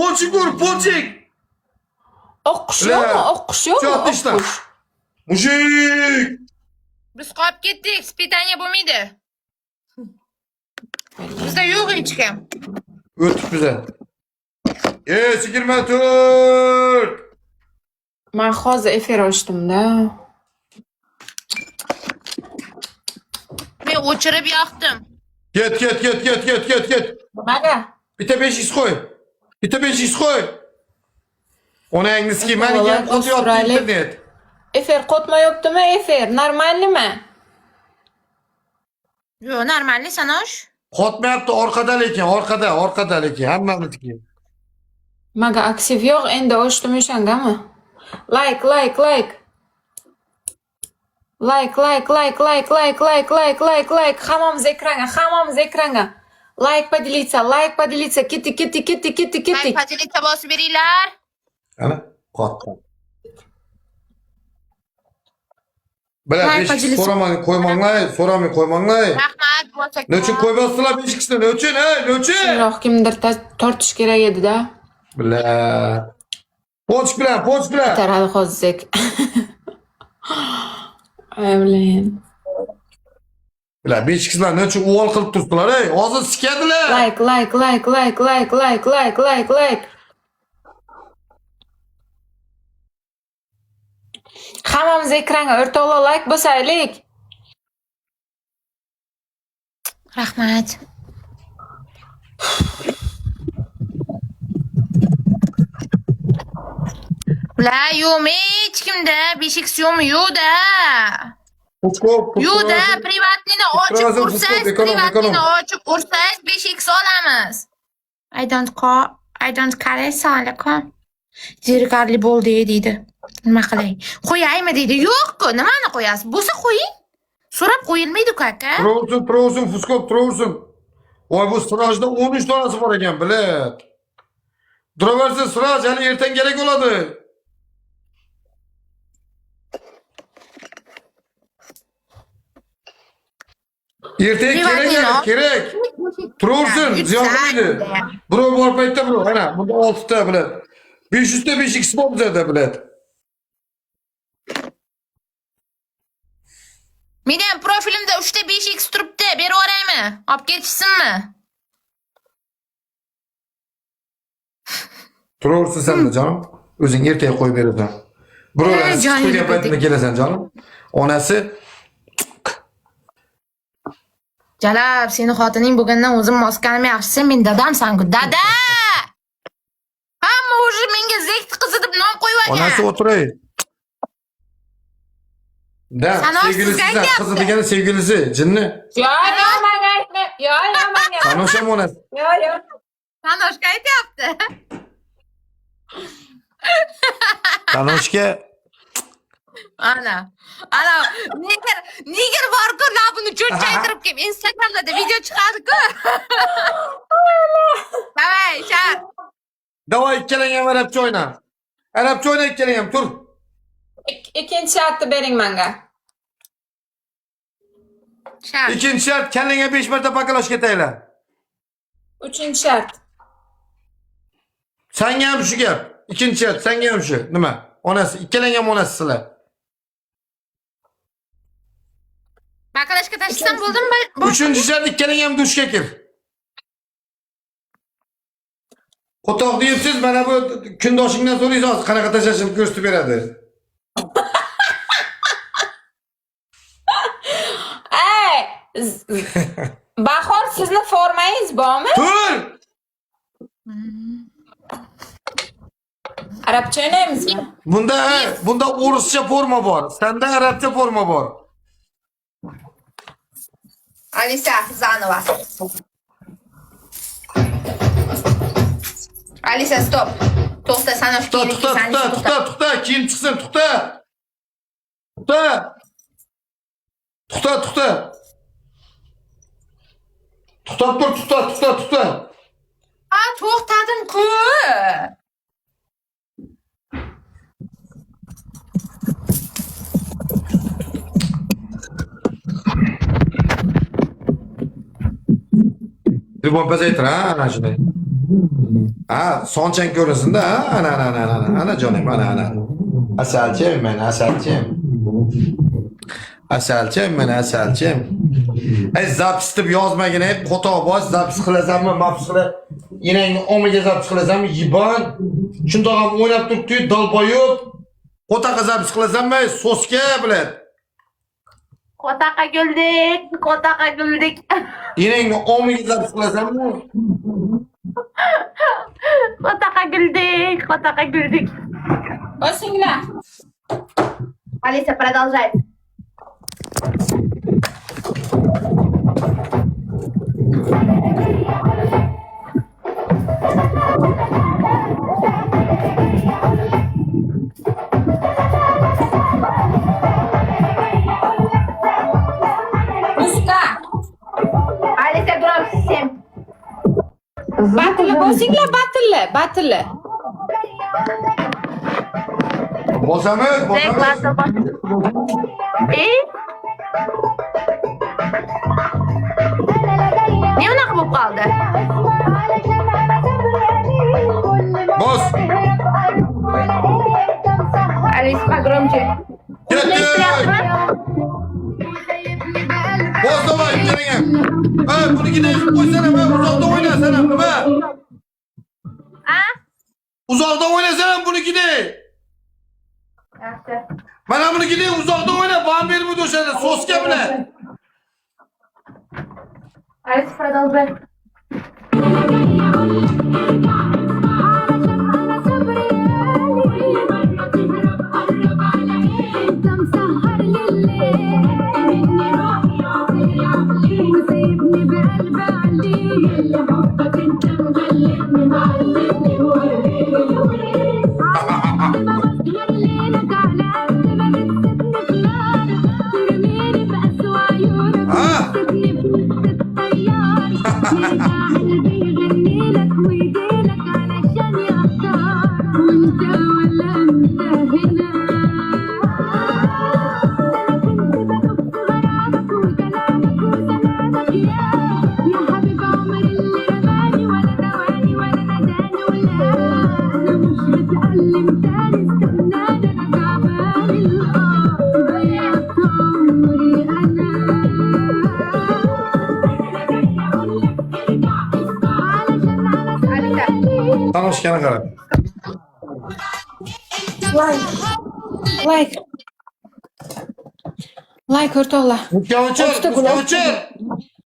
Ponçik vur, ponçik. O'qish yo'qmi? O'qish yo'qmi? Çok işler. O'qish. Mujik. Biz qolib ketdik, ispitaniya bo'lmaydi. Bizda yo'q hech kim. Ötük bize. Sigirma to'rt. Men hozir efir ochdimda. Men o'chirib yoqdim. Get. Nimaga? Bitta 5x koy. Bitta 5x koy. Ona angliski maniga Vallahi qo'tyapti Avustraliya- internet. Efir qotmayaptimi? Efir normalmi? Yo'q, normalni Sanosh. Qotmayapti orqada lekin, orqada lekin hammamizniki. Maga aktiv yo'q, endi ochdim o'shangami? Like. Hammamiz ekranga. Like поделиться. Ketdik. Like podelitsa bosib beringlar. Ana qotdi. Bilan Like 5x podelitsa. so'ramay qo'ymanglar. Rahmat, bo'lsak. Nechun qo'ymasizlar 5x'ni? Nechun? Shundoq kimdir tortish kerak edi-da. Bila. Ponch bilan. Taradi hozir. Ayblin. Bila 5x'lar nechun uvol qilib turibdilar, ey? Hozir sikadilar. Like. Hammamiz ekranga o'rtoqlar like bosaylik. Rahmat. Ular yo'qmi hech kimda? 5x yo'qmi? Yo'q-da. Yo'q-da, privatnini ochib ursangiz, Ekonom. 5x olamiz. I don't care saliqo. Zerikarli bo'ldi deydi. Nima qilay? Qo'yaymi deydi. Yo'q-ku, nimani qo'yasiz? Bo'lsa qo'ying. So'rab qo'yilmaydi-ku aka. Turaversin, Fuskop turaversin. Voy bu sirojda 13 donasi bor ekan, bilat. Turaversin siroj, hali ertaga kerak bo'ladi. Ertaga kerak. Turaversin, ziyon qilmaydi. Birov bor paytda birov, ana, bunda 6 ta bilat. 500 ta 5x bor bizda bilat. Mening profilimda 3 ta 5x turibdi. Berib yuboraymi? Olib ketishsinmi? Turaversin sen de canım. O'zing ertaga qo'yib berasan. Birovlar jonim qo'ygan paytda kelasan canım. Onasi Jalab, seni xotining bo'lgandan o'zim moskanim yaxshisi, men dadamsan-ku. Dada! Hamma o'zi menga zekt qizi deb nom qo'yib onasi olgan. o'tiray. Da, Sanosh, sevgilisi sizga sen, aytyapti. qizi degani sevgilisi, jinni. Yo'q, menga aytma. Yo'q. Sanosh ham onasi. Yo'q. Sanoshga aytyapti. Sanoshga Ana, nega bor-ku labini cho'chchaytirib kelib Instagramda video chiqadi-ku. Davay, shar. Davay ikkalang ham arabcha o'yna. Arabcha o'yna ikkalang ham, tur. Ikkinchi shartni bering menga. Shar. Ikkinchi shart, kallangga 5 marta pakalashga taylar. Uchinchi shart. Senga ham shu gap. Ikkinchi shart, senga ham shu. Nima? Onasi, ikkalang ham onasi sizlar. Bakalashga tashlasam bo'ldimi? Uchinchi shart, ikkalang ham dushga kir. Qo'toq deysiz, mana bu kundoshingdan so'raysiz, qanaqa tashashini ko'rsatib beradi. Ey! Bahor sizni formangiz bormi? Tur! Arabcha o'ynaymizmi? Bunda o'rischa forma bor. Senda arabcha forma bor. Alisa Zanova. Alisa stop. To'xta, Sanosh kerak ekan. To'xta, kiyim chiqsin, to'xta. To'xta. Ha, to'xtadim-ku. Telefon pasaytir, ha, ana shunday. Ha, sonchang ko'rinsin-da, ha? Ana jonim, ana. Asalchim men, asalchim. Asalchim men, asalchim. Ey, zapis deb yozmagin, ey, qo'toqboz zapis qilasanmi, mafs qila. Enangni omiga zapis qilasanmi, yibon. Shundoq ham o'ynab turibdi, dalboyib. Qo'taqa zapis qilasanmi, so'ska bilan. Qo'taqa güldük. Enangni omiga zapis qilasanmi? Qo'taqa güldük. Bosinglar. Alisa, продолжай. Muzika. Alisa, громче всем. Battle bosinglar, battle. Bosamiz. Ne unaqa bo'lib qoldi? Bos. Alisa, погромче. Ketdi. Bos davay, keling. Ha, bunikini qo'ysana, uzoqda o'ynasana, nima? Ha? Uzoqda o'ynasana bunikini. Yaxshi. Mana bunikini uzoqda o'yna, bam berib o'shani so'ska bilan. Alisa, продолжай. Tanışkana qarab. Like o'rtoqlar. O'chir.